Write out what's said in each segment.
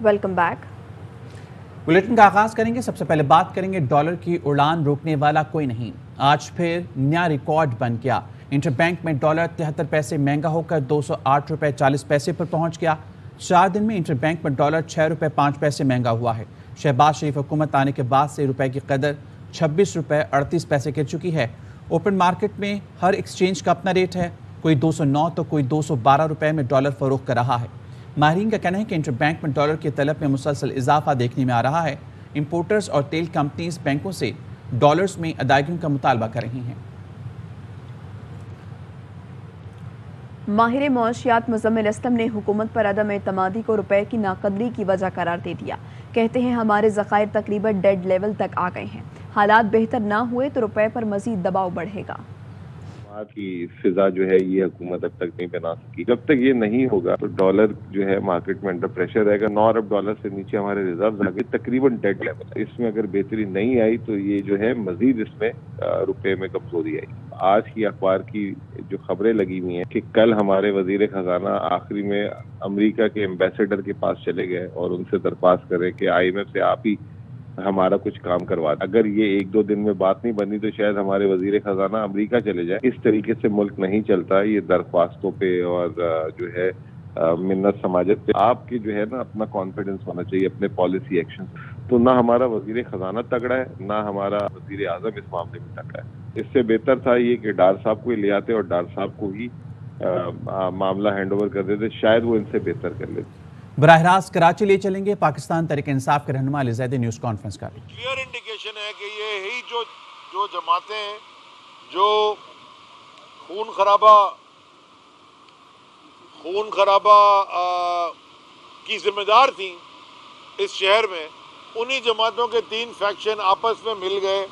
Welcome back. Bulletin کا آغاز کریں گے۔ سب سے پہلے بات کریں گے ڈالر کی اڑان روکنے والا کوئی نہیں، آج پھر نیا ریکارڈ بن گیا۔ انٹر بینک میں ڈالر 73 پیسے مہنگا ہو کر 208 روپے 40 پیسے پر پہنچ گیا۔ 4 دن میں انٹر بینک میں ڈالر 6 روپے 5 پیسے مہنگا ہوا ہے۔ شہباز شریف حکومت آنے کے بعد سے روپے کی قدر 26 روپے 38 پیسے گر چکی ہے۔ اوپن مارکیٹ میں ہر ایکسچینج کا اپنا ریٹ ہے، کوئی 209 تو کوئی 212 روپے میں ڈالر فروخت کر رہا ہے۔ ماہرین کا کہنا ہے کہ انٹر بینک میں ڈالر کی طلب میں مسلسل اضافہ دیکھنے میں آ رہا ہے۔ امپورٹرز اور تیل کمپنیز بینکوں سے ڈالرز میں ادائیگیوں کا مطالبہ کر رہی ہیں۔ ماہر معاشیات مزمل اسلم نے حکومت پر عدم اعتمادی کو روپے کی ناقدری کی وجہ قرار دے دیا۔ کہتے ہیں ہمارے ذخائر تقریباً ڈیڈ لیول تک آ گئے ہیں، حالات بہتر نہ ہوئے تو روپے پر مزید دباؤ بڑھے گا۔ کی فضا جو ہے یہ حکومت اب تک نہیں بنا سکی۔ جب تک یہ نہیں ہوگا تو ڈالر جو ہے مارکیٹ میں انڈر پریشر رہے گا۔ 9 ارب ڈالر سے نیچے ہمارے ریزروز آ گئے، تقریباً ڈیڈ لیول۔ اس میں اگر بہتری نہیں آئی تو یہ جو ہے مزید اس میں روپے میں کمزوری آئی۔ آج کی اخبار کی جو خبریں لگی ہوئی ہیں کہ کل ہمارے وزیر خزانہ آخری میں امریکہ کے ایمبیسڈر کے پاس چلے گئے اور ان سے درخواست کرے کہ IMF سے آپ ہی ہمارا کچھ کام کروا دیں۔ اگر یہ 1-2 دن میں بات نہیں بنی تو شاید ہمارے وزیر خزانہ امریکہ چلے جائے۔ اس طریقے سے ملک نہیں چلتا، یہ درخواستوں پہ اور جو ہے منت سماجت پہ۔ آپ کی جو ہے نا اپنا کانفیڈنس ہونا چاہیے اپنے پالیسی ایکشن۔ تو نہ ہمارا وزیر خزانہ تگڑا ہے، نہ ہمارا وزیر اعظم اس معاملے میں تگڑا ہے۔ اس سے بہتر تھا یہ کہ ڈار صاحب کو ہی لے آتے اور ڈار صاحب کو ہی معاملہ ہینڈ اوور کر دیتے، شاید وہ ان سے بہتر کر لیتے۔ براہ راست کراچی لے چلیں گے پاکستان تحریک انصاف کے رہنما علی زیدی نیوز کانفرنس کا بھی۔ کلیئر انڈیکیشن ہے کہ یہ ہی جو جماعتیں ہیں جو خون خرابہ کی ذمہ دار تھیں اس شہر میں، انہی جماعتوں کے 3 فیکشن آپس میں مل گئے۔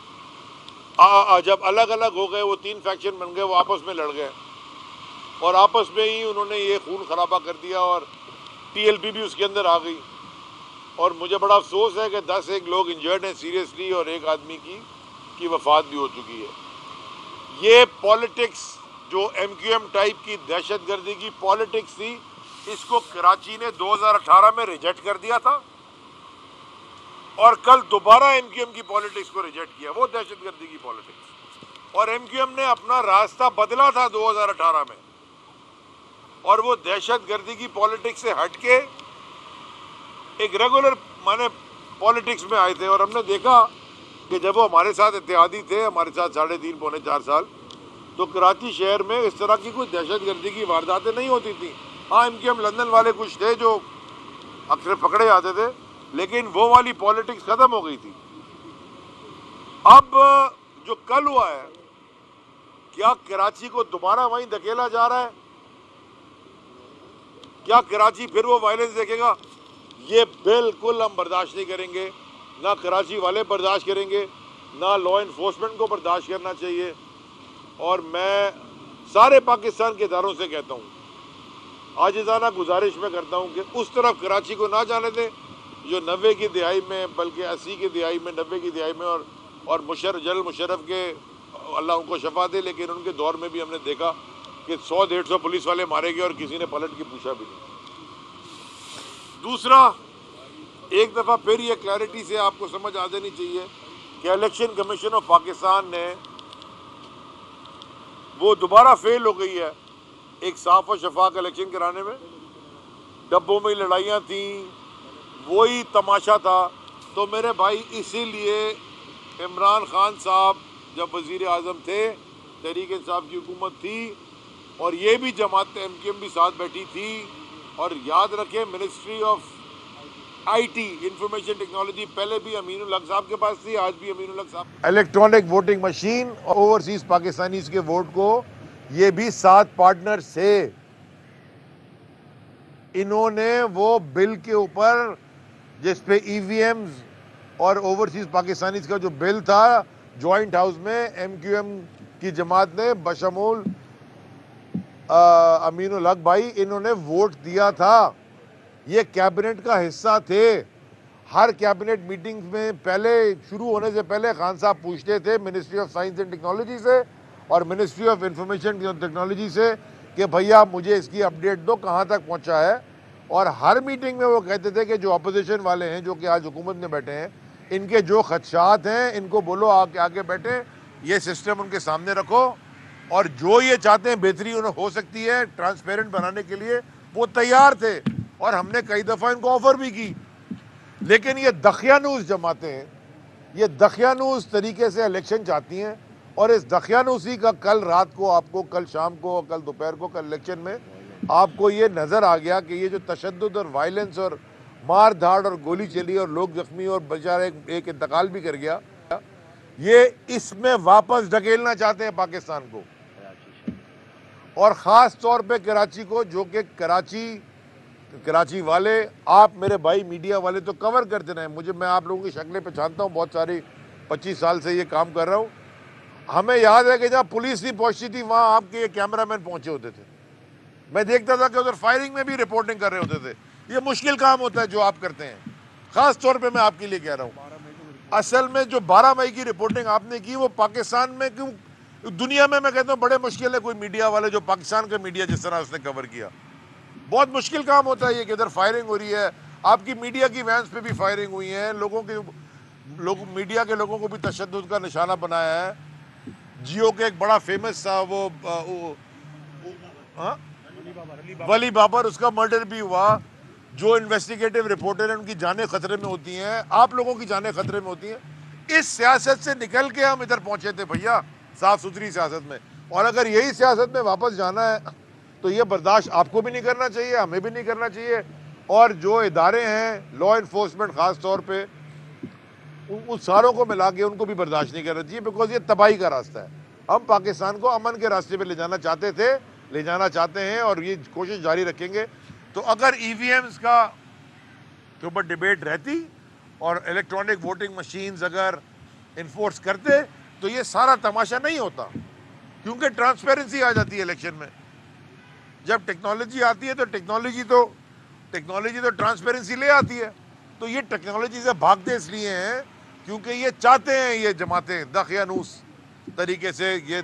جب الگ الگ ہو گئے وہ 3 فیکشن بن گئے، وہ آپس میں لڑ گئے اور آپس میں ہی انہوں نے یہ خون خرابہ کر دیا اور TLP بھی اس کے اندر آ گئی۔ اور مجھے بڑا افسوس ہے کہ 10 لوگ انجرڈ ہیں سیریسلی اور 1 آدمی کی وفات بھی ہو چکی ہے۔ یہ پالیٹکس جو MQM ٹائپ کی دہشت گردی کی پالیٹکس تھی، اس کو کراچی نے 2018 میں ریجیکٹ کر دیا تھا اور کل دوبارہ MQM کی پالیٹکس کو ریجیکٹ کیا، وہ دہشت گردی کی پالیٹکس۔ اور MQM نے اپنا راستہ بدلا تھا 2018 میں اور وہ دہشت گردی کی پالیٹکس سے ہٹ کے ایک ریگولر پالیٹکس میں آئے تھے۔ اور ہم نے دیکھا کہ جب وہ ہمارے ساتھ اتحادی تھے، ہمارے ساتھ 3.5 پونے 4 سال، تو کراچی شہر میں اس طرح کی کوئی دہشت گردی کی وارداتیں نہیں ہوتی تھیں۔ ہاں MQM لندن والے کچھ تھے جو اکثر پکڑے جاتے تھے، لیکن وہ والی پالیٹکس ختم ہو گئی تھی۔ اب جو کل ہوا ہے، کیا کراچی کو دوبارہ وہیں دھکیلا جا رہا ہے؟ کیا کراچی پھر وہ وائلنس دیکھے گا؟ یہ بالکل ہم برداشت نہیں کریں گے، نہ کراچی والے برداشت کریں گے، نہ لا انفورسمنٹ کو برداشت کرنا چاہیے۔ اور میں سارے پاکستان کے اداروں سے کہتا ہوں، عاجزانہ گزارش میں کرتا ہوں کہ اس طرف کراچی کو نہ جانے دیں جو 90 کی دہائی میں، بلکہ 80 کی دہائی میں، 90 کی دہائی میں اور جنرل مشرف کے اللہ ان کو شفا دے، لیکن ان کے دور میں بھی ہم نے دیکھا کہ 100-150 پولیس والے مارے گئے اور کسی نے پلٹ کے پوچھا بھی نہیں۔ دوسرا، ایک دفعہ پھر یہ کلیئرٹی سے آپ کو سمجھ آ جانی چاہیے کہ الیکشن کمیشن آف پاکستان نے وہ دوبارہ فیل ہو گئی ہے ایک صاف و شفاف الیکشن کرانے میں۔ ڈبوں میں لڑائیاں تھیں، وہی تماشا تھا۔ تو میرے بھائی، اسی لیے عمران خان صاحب جب وزیر اعظم تھے، تحریک انصاف کی حکومت تھی اور یہ بھی جماعت MQM بھی ساتھ بیٹھی تھی، اور یاد رکھیں ministry of IT information technology پہلے بھی امین الحق صاحب کے پاس تھی، آج بھی امین الحق صاحب۔ الیکٹرانک ووٹنگ مشین اور اوورسیز پاکستانیز کے ووٹ کو یہ بھی 7 پارٹنر سے انہوں نے وہ بل کے اوپر جس پہ EVMs اور اوورسیز پاکستانیز کا جو بل تھا جوائنٹ ہاؤس میں MQM کی جماعت نے بشمول امین الحق بھائی انہوں نے ووٹ دیا تھا۔ یہ کیبنٹ کا حصہ تھے۔ ہر کیبنٹ میٹنگ میں پہلے شروع ہونے سے پہلے خان صاحب پوچھتے تھے ministry of science and technology سے اور منسٹری آف انفارمیشن ٹیکنالوجی سے کہ بھیا مجھے اس کی اپڈیٹ دو، کہاں تک پہنچا ہے۔ اور ہر میٹنگ میں وہ کہتے تھے کہ جو اپوزیشن والے ہیں جو کہ آج حکومت میں بیٹھے ہیں ان کے جو خدشات ہیں ان کو بولو آگے بیٹھے، یہ سسٹم ان کے سامنے رکھو، اور جو یہ چاہتے ہیں بہتری انہیں ہو سکتی ہے ٹرانسپیرنٹ بنانے کے لیے وہ تیار تھے، اور ہم نے کئی دفعہ ان کو آفر بھی کی. لیکن یہ دقیانوس جماعتیں ہیں، یہ دقیانوس طریقے سے الیکشن چاہتی ہیں، اور اس دقیانوسی کا کل رات کو آپ کو، کل شام کو، کل دوپہر کو، کل الیکشن میں آپ کو یہ نظر آ گیا کہ یہ جو تشدد اور وائلنس اور مار دھاڑ اور گولی چلی اور لوگ زخمی اور بیچارہ ایک انتقال بھی کر گیا، یہ اس میں واپس ڈھکیلنا چاہتے ہیں پاکستان کو، اور خاص طور پہ کراچی کو، جو کہ کراچی والے، آپ میرے بھائی میڈیا والے تو کور کرتے رہے، میں آپ لوگوں کی شکلیں پہچانتا ہوں، بہت ساری 25 سال سے یہ کام کر رہا ہوں. ہمیں یاد ہے کہ جہاں پولیس نہیں پہنچتی تھی وہاں آپ کے یہ کیمرہ مین پہنچے ہوتے تھے. میں دیکھتا تھا کہ ادھر فائرنگ میں بھی رپورٹنگ کر رہے ہوتے تھے. یہ مشکل کام ہوتا ہے جو آپ کرتے ہیں، خاص طور پہ میں آپ کے لیے کہہ رہا ہوں. اصل میں جو 12 مئی کی رپورٹنگ آپ نے کی وہ پاکستان میں کیوں، دنیا میں کہتا ہوں بڑے مشکل ہے کوئی میڈیا والے جو پاکستان کا میڈیا جس طرح اس نے کور کیا. بہت مشکل کام ہوتا ہے یہ کہ ادھر فائرنگ ہو رہی ہے، آپ کی میڈیا کی وینس پہ بھی فائرنگ ہوئی ہے، میڈیا کے لوگوں کو بھی تشدد کا نشانہ بنایا ہے. جیو کے ایک بڑا فیمس تھا وہ ولی بابر، اس کا مرڈر بھی ہوا. جو انویسٹیگیٹو رپورٹر ہیں ان کی جانیں خطرے میں ہوتی ہیں، آپ لوگوں کی جانیں خطرے میں ہوتی ہیں. اس سیاست سے نکل کے ہم ادھر پہنچے تھے بھیا، صاف ستھری سیاست میں، اور اگر یہی سیاست میں واپس جانا ہے تو یہ برداشت آپ کو بھی نہیں کرنا چاہیے، ہمیں بھی نہیں کرنا چاہیے. اور جو ادارے ہیں لا انفورسمنٹ خاص طور پہ، ان ساروں کو ملا کے ان کو بھی برداشت نہیں کرنا چاہیے، بیکاز یہ تباہی کا راستہ ہے. ہم پاکستان کو امن کے راستے پہ لے جانا چاہتے تھے، لے جانا چاہتے ہیں، اور یہ کوشش جاری رکھیں گے. تو اگر ای وی ایمز کا کے اوپر ڈیبیٹ رہتی اور الیکٹرانک ووٹنگ مشینز اگر انفورس کرتے تو یہ سارا تماشا نہیں ہوتا، کیونکہ ٹرانسپیرنسی آ جاتی ہے الیکشن میں. جب ٹیکنالوجی آتی ہے تو ٹیکنالوجی تو ٹرانسپیرنسی لے آتی ہے. تو یہ ٹیکنالوجی سے بھاگتے اس لیے ہیں کیونکہ یہ چاہتے ہیں، یہ جماعتیں دقیانوس طریقے سے یہ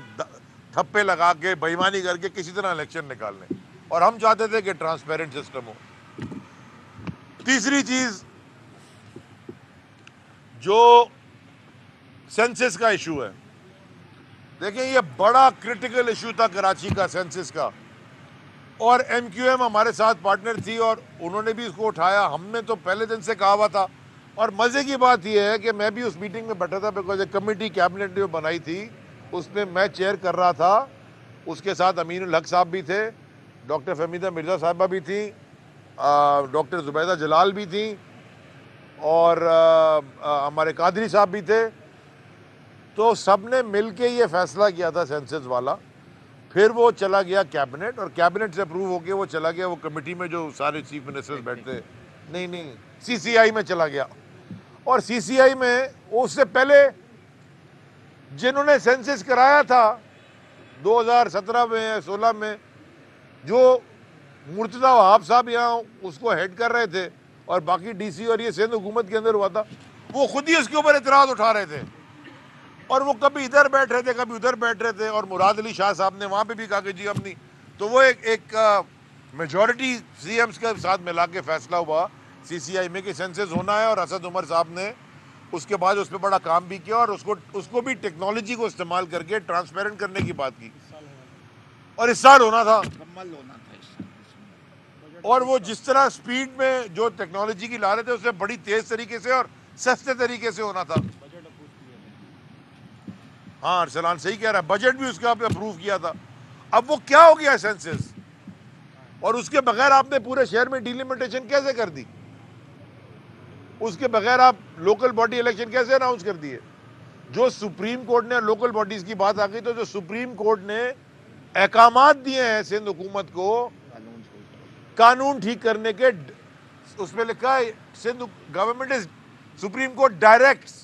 تھپے لگا کے بے ایمانی کر کے کسی طرح الیکشن نکال لیں، اور ہم چاہتے تھے کہ ٹرانسپیرنٹ سسٹم ہو. تیسری چیز جو سینسس کا ایشو ہے، دیکھیں یہ بڑا کرٹیکل ایشو تھا کراچی کا سینسس کا، اور ایم کیو ایم ہمارے ساتھ پارٹنر تھی اور انہوں نے بھی اس کو اٹھایا. ہم نے تو پہلے دن سے کہا ہوا تھا، اور مزے کی بات یہ ہے کہ میں بھی اس میٹنگ میں بیٹھا تھا، بیکاز ایک کمیٹی کیبنٹ نے بنائی تھی اس میں میں چیئر کر رہا تھا، اس کے ساتھ امین الحق صاحب بھی تھے، ڈاکٹر فہمیدہ مرزا صاحبہ بھی تھیں، ڈاکٹر زبیدہ جلال بھی تھیں، اور ہمارے قادری صاحب بھی تھے. تو سب نے مل کے یہ فیصلہ کیا تھا سینسس والا. پھر وہ چلا گیا کیبنٹ، اور کیبنٹ سے اپروو ہو کے وہ چلا گیا وہ کمیٹی میں جو سارے چیف منسٹرز بیٹھتے، نہیں سی سی آئی میں چلا گیا. اور سی سی آئی میں اس سے پہلے جنہوں نے سینسس کرایا تھا 2017 میں 16 میں، جو مرتضی وہاب صاحب یہاں اس کو ہیڈ کر رہے تھے، اور باقی ڈی سی اور یہ سندھ حکومت کے اندر ہوا تھا، وہ خود ہی اس کے اوپر اعتراض اٹھا رہے تھے، اور وہ کبھی ادھر بیٹھ رہے تھے کبھی ادھر بیٹھ رہے تھے. اور مراد علی شاہ صاحب نے وہاں پہ بھی کہا کہ جی ہم نہیں. تو وہ ایک میجورٹی سی ایمز کے ساتھ ملا کے فیصلہ ہوا سی سی آئی میں کہ سینسس ہونا ہے. اور اسد عمر صاحب نے اس کے بعد اس پہ بڑا کام بھی کیا، اور اس کو بھی ٹیکنالوجی کو استعمال کر کے ٹرانسپیرنٹ کرنے کی بات کی، اور اس سال ہونا تھا. اور وہ جس طرح سپیڈ میں جو ٹیکنالوجی کی لا رہے تھے اس سے بڑی تیز طریقے سے اور سستے طریقے سے ہونا تھا. ہاں ارسلان صحیح کہہ رہا ہے، بجٹ بھی اس کا اپروو کیا تھا. اب وہ کیا ہو گیا سینسس، اور اس کے بغیر آپ نے پورے شہر میں ڈیلیمیٹیشن کیسے کر دی، اس کے بغیر آپ لوکل باڈی الیکشن کیسے اناؤنس کر دیے. جو سپریم کورٹ نے لوکل باڈیز کی بات آ گئی تو جو سپریم کورٹ نے احکامات دیے ہیں سندھ حکومت کو قانون ٹھیک کرنے کے، اس میں لکھا ہے Sindh government as Supreme Court directs,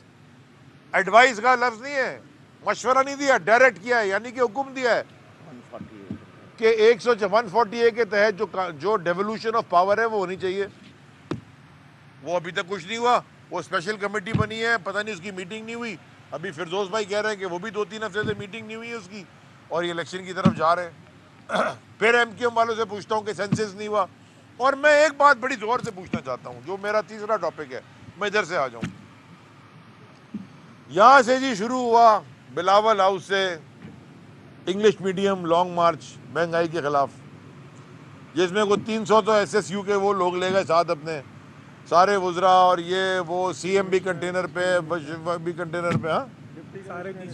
advise کا لفظ نہیں ہے، مشورہ نہیں دیا، ڈائریکٹ کیا ہے، یعنی کہ حکم دیا ہے کہ 140A کے تحت جو ڈیولوشن آف پاور ہے وہ ہونی چاہیے. وہ ابھی تک کچھ نہیں ہوا. وہ اسپیشل کمیٹی بنی ہے، پتہ نہیں اس کی میٹنگ نہیں ہوئی. ابھی فردوس بھائی کہہ رہے ہیں کہ وہ بھی 2-3 ہفتے سے میٹنگ نہیں ہوئی ہے اس کی، اور یہ الیکشن کی طرف جا رہے ہیں. پھر ایم کیو ایم والوں سے پوچھتا ہوں کہ سینسس نہیں ہوا، اور میں ایک بات بڑی زور سے پوچھنا چاہتا ہوں, جو میرا تیسرا ٹاپک ہے, میں ادھر سے آ جاؤں. یہاں سے جی شروع ہوا بلاول ہاؤس سے انگلش میڈیم لانگ مارچ مہنگائی کے خلاف, جس میں کوئی 300 تو ایس ایس یو کے وہ لوگ لے گئے ساتھ اپنے سارے وزراء, اور یہ وہ سی ایم بھی کنٹینر پہ, بھی کنٹینر پہ, ہاں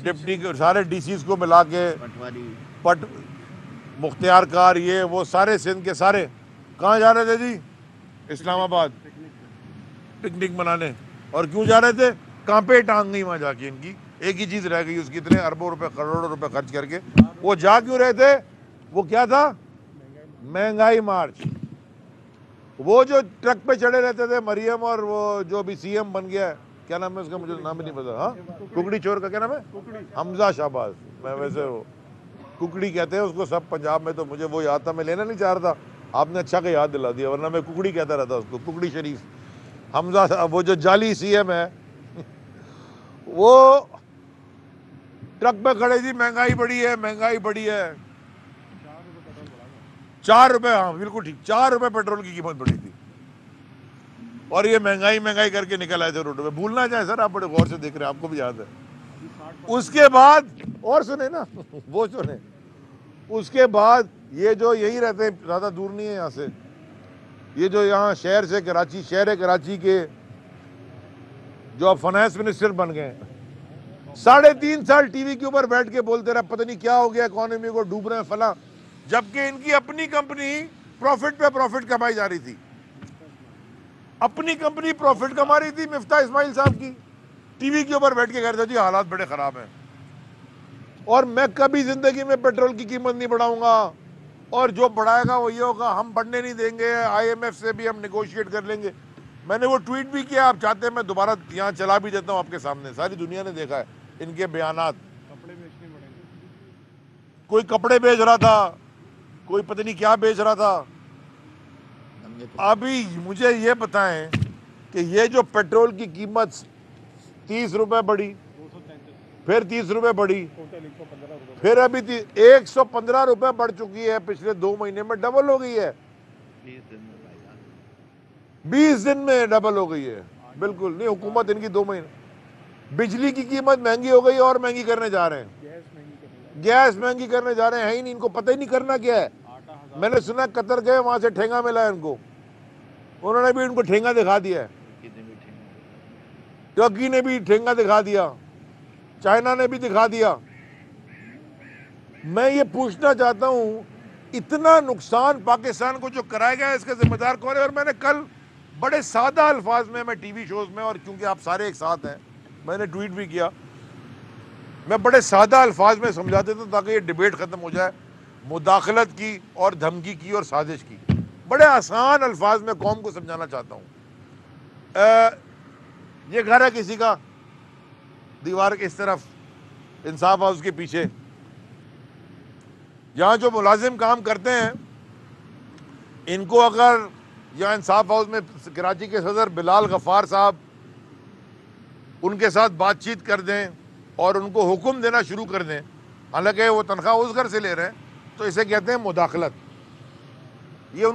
ڈپٹی سارے ڈی سیز کو ملا کے, مختار کار, یہ وہ سارے سندھ کے سارے کہاں جا رہے تھے جی؟ اسلام آباد پکنک منانے. اور کیوں جا رہے تھے؟ کہاں پہ ٹانگ گئی وہاں جا کے ان کی, ایک ہی چیز رہ گئی اس کی, اتنے اربوں روپے کروڑوں روپے خرچ کر کے. وہ جا کیوں رہے تھے؟ وہ کیا تھا؟ مہنگائی مارچ. وہ جو ٹرک پہ چڑھے رہتے تھے مریم, اور وہ جو بھی سی ایم بن گیا ہے, کیا نام ہے اس کا, مجھے نام بھی نہیں پتا, ہاں ککڑی چور کا کیا نام ہے, حمزہ شہباز. میں ویسے وہ ککڑی کہتے ہیں اس کو سب پنجاب میں, تو مجھے وہ یاد تھا, میں لینا نہیں چاہ رہا تھا, آپ نے اچھا کہ یاد دلا دیا, ورنہ میں ککڑی کہتا رہتا اس کو, ککڑی شریف. حمزہ, وہ جو جعلی سی ایم ہے, وہ ٹرک پہ کھڑے جی, مہنگائی بڑی ہے, مہنگائی بڑی ہے. 4 روپے, ہاں بالکل ٹھیک, 4 روپے پیٹرول کی قیمت بڑی تھی, اور یہ مہنگائی کر کے نکل آئے تھے روڈ پہ. بھولنا چاہے سر, آپ بڑے غور سے دیکھ رہے ہیں, آپ کو بھی یاد ہے. اس کے بعد اور سنیں نا, وہ سنیں, اس کے بعد یہ جو یہی رہتے ہیں, زیادہ دور نہیں ہے یہاں سے, یہ جو یہاں شہر سے کراچی, شہر کراچی کے جو اب فائنانس منسٹر بن گئے ہیں, 3.5 سال ٹی وی کے اوپر بیٹھ کے بولتے رہے پتہ نہیں کیا ہو گیا, اکانومی کو ڈوب رہے ہیں فلاں, جبکہ ان کی اپنی کمپنی پروفٹ پہ پروفٹ کمائی جا رہی تھی. اپنی کمپنی پروفٹ کما رہی تھی. مفتاح اسماعیل صاحب کی ٹی وی کے اوپر بیٹھ کے کہہ رہے تھے جی حالات بڑے خراب ہیں, اور میں کبھی زندگی میں پیٹرول کی قیمت نہیں بڑھاؤں گا, اور جو بڑھائے گا وہ یہ ہوگا, ہم بڑھنے نہیں دیں گے, آئی ایم ایف سے بھی ہم نیگوشیٹ کر لیں گے. میں نے وہ ٹویٹ بھی کیا, آپ چاہتے ہیں میں دوبارہ یہاں چلا بھی دیتا ہوں آپ کے سامنے, ساری دنیا نے دیکھا ہے ان کے بیانات. کوئی کپڑے بیچ رہا تھا, کوئی پتہ نہیں کیا بیچ رہا تھا. ابھی مجھے یہ بتائیں کہ یہ جو پیٹرول کی قیمت 30 روپے بڑھی, پھر 30 روپے بڑھی, پھر ابھی 115 روپے بڑھ چکی ہے, پچھلے 2 مہینے میں ڈبل ہو گئی ہے, 20 دن میں ڈبل ہو گئی ہے. بالکل نہیں, حکومت ان کی 2 مہینے. بجلی کی قیمت مہنگی ہو گئی اور مہنگی کرنے جا رہے ہیں, گیس مہنگی کرنے جا رہے ہیں, ہے ہی نہیں, ان کو پتہ ہی نہیں کرنا کیا ہے. میں نے سنا قطر گئے, وہاں سے ٹھینگا ملا ہے ان کو, انہوں نے بھی ان کو ٹھینگا دکھا دیا ہے, ٹرکی نے بھی ٹھینگا دکھا دیا, چائنا نے بھی دکھا دیا. میں یہ پوچھنا چاہتا ہوں, اتنا نقصان پاکستان کو جو کرایا گیا ہے, اس کا ذمہ دار کون ہے؟ اور میں نے کل بڑے سادہ الفاظ میں ٹی وی شوز میں, اور کیونکہ آپ سارے ایک ساتھ ہیں, میں نے ٹویٹ بھی کیا, میں بڑے سادہ الفاظ میں سمجھا دیتا ہوں تاکہ یہ ڈیبیٹ ختم ہو جائے. مداخلت کی اور دھمکی کی اور سازش کی, بڑے آسان الفاظ میں قوم کو سمجھانا چاہتا ہوں. یہ گھر ہے کسی کا, دیوار کے اس طرف انصاف ہاؤس کے پیچھے, یہاں جو ملازم کام کرتے ہیں, ان کو اگر یہاں انصاف ہاؤس میں کراچی کے صدر بلال غفار صاحب ان کے ساتھ بات چیت کر دیں اور ان کو حکم دینا شروع کر دیں, حالانکہ وہ تنخواہ اس گھر سے لے رہے ہیں, تو اسے کہتے ہیں مداخلت. یہ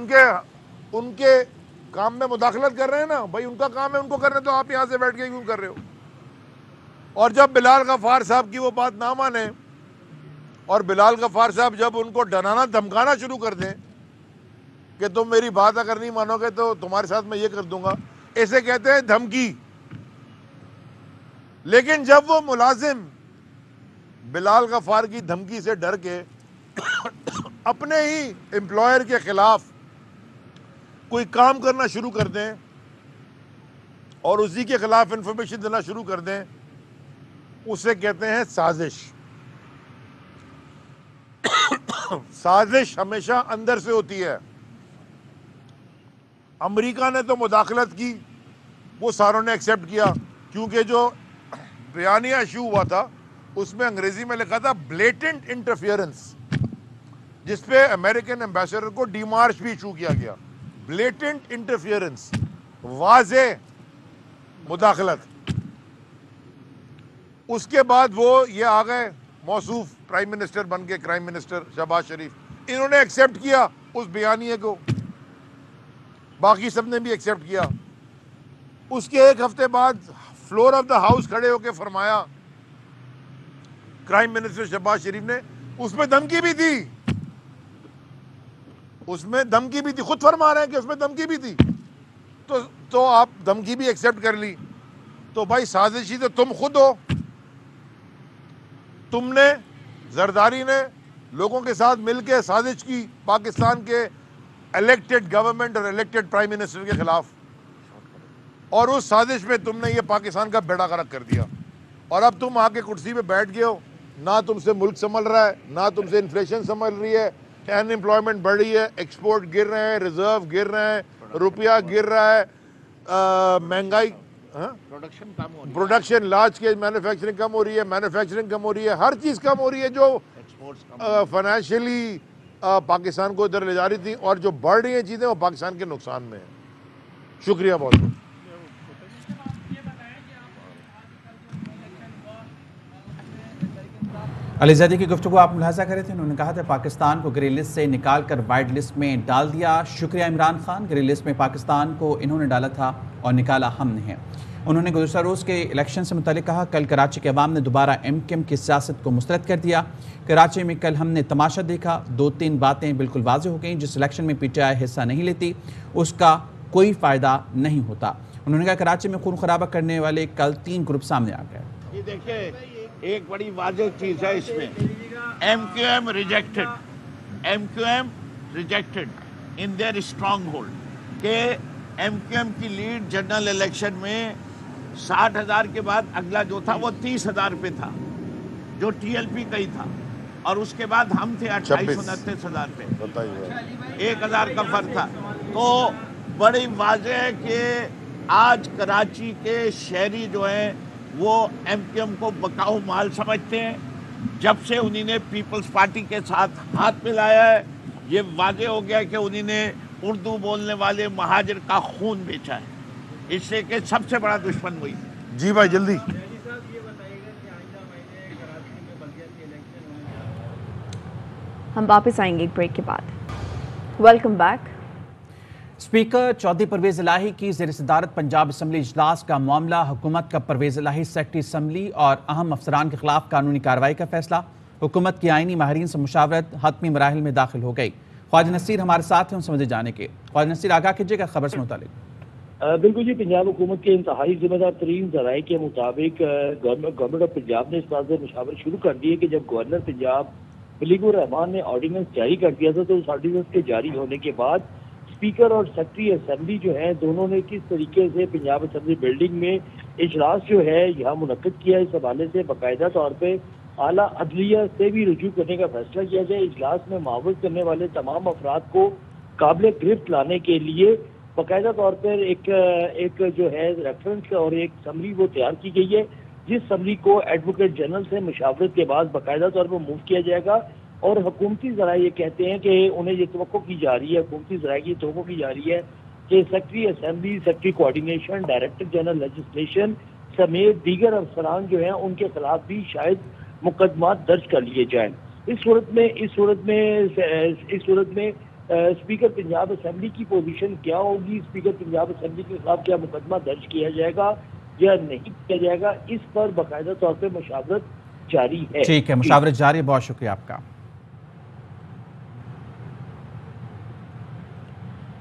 ان کے کام میں مداخلت کر رہے ہیں نا بھائی, ان کا کام ہے ان کو کر رہے ہیں, تو آپ یہاں سے بیٹھ کے کیوں کر رہے ہو؟ اور جب بلال غفار صاحب کی وہ بات نہ مانیں, اور بلال غفار صاحب جب ان کو ڈرانا دھمکانا شروع کر دیں کہ تم میری بات اگر نہیں مانو گے تو تمہارے ساتھ میں یہ کر دوں گا, اسے کہتے ہیں دھمکی. لیکن جب وہ ملازم بلال غفار کی دھمکی سے ڈر کے اپنے ہی امپلائر کے خلاف کوئی کام کرنا شروع کر دیں اور اسی کے خلاف انفارمیشن دینا شروع کر دیں, اسے کہتے ہیں سازش. سازش ہمیشہ اندر سے ہوتی ہے. امریکہ نے تو مداخلت کی, وہ ساروں نے ایکسیپٹ کیا, کیونکہ جو بیانیہ ایشو ہوا تھا اس میں انگریزی میں لکھا تھا بلیٹنٹ انٹرفیئرنس, جس پہ امریکن ایمبیسڈر کو ڈی مارچ بھی ایشو کیا گیا. بلیٹنٹ انٹرفیئرنس, واضح مداخلت. اس کے بعد وہ یہ آ گئے موصوف پرائم منسٹر بن کے, کرائم منسٹر شہباز شریف, انہوں نے ایکسیپٹ کیا اس بیانیے کو. باقی سب نے بھی ایکسیپٹ کیا. اس کے ایک ہفتے بعد فلور آف دا ہاؤس کھڑے ہو کے فرمایا کرائم منسٹر شہباز شریف نے, اس میں دھمکی بھی تھی, اس میں دھمکی بھی تھی, خود فرما رہے ہیں کہ اس میں دھمکی بھی تھی, تو آپ دھمکی بھی ایکسیپٹ کر لی. تو بھائی سازشی تو تم خود ہو, تم نے زرداری نے لوگوں کے ساتھ مل کے سازش کی پاکستان کے الیکٹڈ گورنمنٹ اور الیکٹڈ پرائم منسٹر کے خلاف, اور اس سازش میں تم نے یہ پاکستان کا بیڑا غرق کر دیا. اور اب تم آ کے کرسی پہ بیٹھ گئے ہو, نہ تم سے ملک سنبھل رہا ہے, نہ تم سے انفلیشن سنبھل رہی ہے, ان امپلائمنٹ بڑھ رہی ہے, ایکسپورٹ گر رہے ہیں, ریزرو گر رہے ہیں, روپیہ گر رہا ہے, مہنگائی, پروڈکشن لارج اسکیل مینوفیکچرنگ کم ہو رہی ہے, مینوفیکچرنگ کم ہو رہی ہے, ہر چیز کم ہو رہی ہے جو فائنینشلی پاکستان کو ادھر لے جا رہی تھی, اور جو بڑھ رہی ہیں چیزیں وہ پاکستان کے نقصان میں ہیں. شکریہ بہت بہت. علی زیدی کی گفتگو آپ ملاحظہ کر رہے تھے, انہوں نے کہا تھا پاکستان کو گرے لسٹ سے نکال کر وائٹ لسٹ میں ڈال دیا. شکریہ عمران خان, گرے لسٹ میں پاکستان کو انہوں نے ڈالا تھا اور نکالا ہم نے ہے. انہوں نے گزشتہ روز کے الیکشن سے متعلق کہا کل کراچی کے عوام نے دوبارہ ایم کیو ایم کی سیاست کو مسترد کر دیا. کراچی میں کل ہم نے تماشا دیکھا, 2-3 باتیں بالکل واضح ہو گئیں. جس الیکشن میں پی ٹی آئی حصہ نہیں لیتی اس کا کوئی فائدہ نہیں ہوتا. انہوں نے کہا کراچی میں خون خرابہ کرنے والے کل 3 گروپ سامنے آ گئے. یہ دیکھیں ایک بڑی واضح چیز ہے اس میں, MQM rejected, MQM rejected in their stronghold, کہ ایم کیو ایم کی لیڈ جنرل الیکشن میں 60,000 کے بعد اگلا جو تھا وہ 30,000 پہ تھا جو ٹی ایل پی کا ہی تھا, اور اس کے بعد ہم تھے 28-29,000 پہ, 1,000 کا فرق تھا. تو بڑی واضح ہے کہ آج کراچی کے شہری جو ہیں وہ ایم کیو ایم کو بکاؤ مال سمجھتے ہیں. جب سے انہی نے پیپلز پارٹی کے ساتھ ہاتھ ملایا ہے, یہ واضح ہو گیا کہ انہی نے اردو بولنے والے مہاجر کا خون بیچا ہے, اس لیے کہ سب سے بڑا دشمن وہی. جی بھائی جلدی. ہم واپس آئیں گے ایک بریک کے بعد. Welcome back. Speaker Chaudhry Pervaiz Elahi کی زیر صدارت پنجاب اسمبلی اجلاس کا معاملہ, حکومت کا پرویز الہی سیکرٹری اسمبلی اور اہم افسران کے خلاف قانونی کارروائی کا فیصلہ. حکومت کی آئینی ماہرین سے مشاورت حتمی مراحل میں داخل ہو گئی. خواجہ نصیر ہمارے ساتھ ہیں, ان سے مزید جانے کے. خواجہ نصیر آگاہ کیجیے گا خبر سے متعلق. بالکل جی, پنجاب حکومت کے انتہائی ذمہ دار ترین ذرائع کے مطابق گورنمنٹ آف پنجاب نے اس بات سے مشاورت شروع کر دی ہے کہ جب گورنر پنجاب ملیک الرحمان نے آرڈیننس جاری کر دیا تھا, تو اس آرڈیننس کے جاری ہونے کے بعد اسپیکر اور سیکرٹری اسمبلی جو ہیں دونوں نے کس طریقے سے پنجاب اسمبلی بلڈنگ میں اجلاس جو ہے یہاں منعقد کیا. اس حوالے سے باقاعدہ طور پہ اعلیٰ عدلیہ سے بھی رجوع کرنے کا فیصلہ کیا جائے. اجلاس میں معاوض کرنے والے تمام افراد کو قابل گرفت لانے کے لیے باقاعدہ طور پر ایک جو ہے ریفرنس اور ایک سمری وہ تیار کی گئی ہے, جس سمری کو ایڈوکیٹ جنرل سے مشاورت کے بعد باقاعدہ طور پر موو کیا جائے گا. اور حکومتی ذرائع یہ کہتے ہیں کہ انہیں یہ توقع کی جا رہی ہے, حکومتی ذرائع کی توقع کی جا رہی ہے کہ secretary assembly, secretary coordination, director general legislation سمیت دیگر افسران جو ہیں ان کے خلاف بھی شاید مقدمات درج کر لیے جائیں. اس صورت میں اسپیکر پنجاب اسمبلی کی پوزیشن کیا ہوگی, اسپیکر پنجاب اسمبلی کے خلاف کیا مقدمہ درج کیا جائے گا یا نہیں کیا جائے گا, اس پر باقاعدہ طور پہ مشاورت جاری ہے. ٹھیک ہے, مشاورت جاری ہے, بہت شکریہ آپ کا.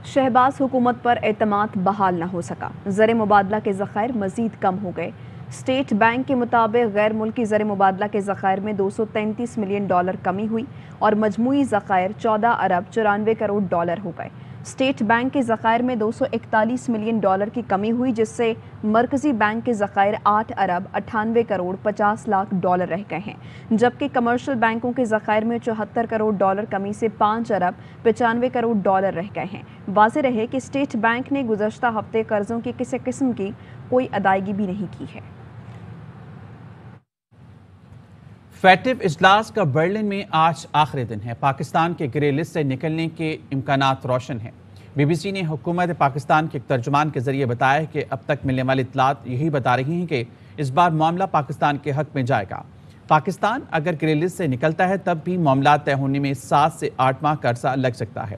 شہباز حکومت پر اعتماد بحال نہ ہو سکا, زر مبادلہ کے ذخائر مزید کم ہو گئے. اسٹیٹ بینک کے مطابق غیر ملکی زر مبادلہ کے ذخائر میں $233 ملین کمی ہوئی اور مجموعی ذخائر $14 ارب 94 کروڑ ہو گئے. اسٹیٹ بینک کے ذخائر میں $241 ملین کی کمی ہوئی, جس سے مرکزی بینک کے ذخائر $8 ارب 98 کروڑ 50 لاکھ رہ گئے ہیں, جبکہ کمرشل بینکوں کے ذخائر میں $74 کروڑ کمی سے $5 ارب 95 کروڑ رہ گئے ہیں. واضح رہے کہ اسٹیٹ بینک نے گزشتہ ہفتے قرضوں کی کسی قسم کی کوئی ادائیگی بھی نہیں کی ہے. فیٹو اجلاس کا برلن میں آج آخری دن ہے. پاکستان کے گرے لسٹ سے نکلنے کے امکانات روشن ہیں. بی بی سی نے حکومت پاکستان کے ایک ترجمان کے ذریعے بتایا کہ اب تک ملنے والی اطلاعات یہی بتا رہی ہیں کہ اس بار معاملہ پاکستان کے حق میں جائے گا. پاکستان اگر گرے لسٹ سے نکلتا ہے تب بھی معاملات طے ہونے میں 7 سے 8 ماہ کا عرصہ لگ سکتا ہے.